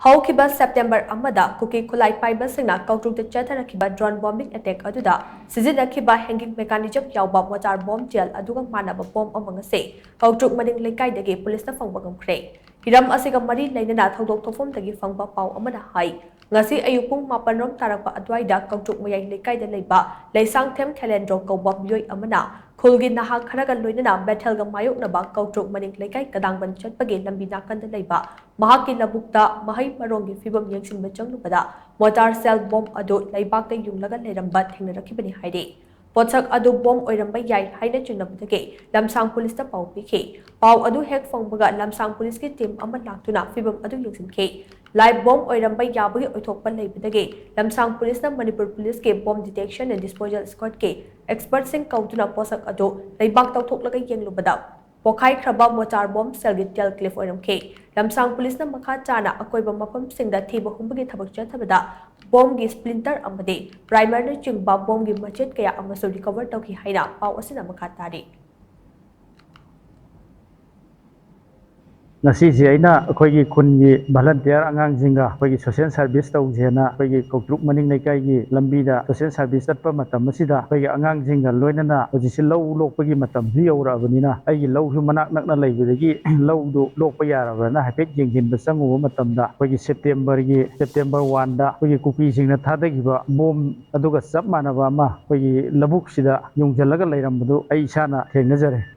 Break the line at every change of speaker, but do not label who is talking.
Haukiba September amada Kuki khutlai paiba singna Koutruk chatharakkhiba drone bombing attack aduda Sijinakhiba hanging mechanism yaoba mortar bomb gel Aduga Manaba bomb ngasi Koutruk Maning Leikai dagi police na phangba ngamkhre hiram asiga mari lainana thodok thofom dagi phangba pau amana hai ngasi ayupung mapanrom tarakpa adwaida Koutruk mayai Leikai da leiba leisang them calendro kawba myoi amana khulgi naha kharaga loinana battle ga mayok na ba Koutruk Maning Leikai kadangban chatpagi lambi nakan da leiba mahaki labukta mahai marongi fibam yengsinba changlubada mortar cell bomb adu leibak da yunglaga leiramba thengnarakkibani haide potsak adu bomb oiramba yai haina chunabadagi lamsang police ta pau pikhi pau adu hek phangbaga lamsang police ki team ama laktuna fibam adu yengsinke live bomb oiramba yabagi oithokpa leibadagi lamsang police na Manipur police ke bomb detection and disposal squad ke expert sing kautuna posak adu leibak tawthoklaga yenglubada Pokai Kraba mortar bomb Selgitel Cliff Oramke. Lamsang police na makha chana akoiba mafam singda thiba humbagi thabak chathabada bomb gi splinter amade primer na chingba bomb gi machet kaya amasu recover tawki haina pau asina makha tari.
ngasi aina akhoi khungi volunteer angang jinga akhoi social service tau jena akhoi Koutruk Maning Leikai gi lambi da social service atpa matam masida akhoi angang jinga loinana hojisi low lokpagi matam hi aura abanina ai low hu manak nakna leibidagi low do lokpa yarabana hapet jingin basangu matam da akhoi September 1 da akhoi Kuki singna thadagiba bom aduga sab manaba ma akhoi labuk sida yungjallaga leirambudu ai sana thengnajare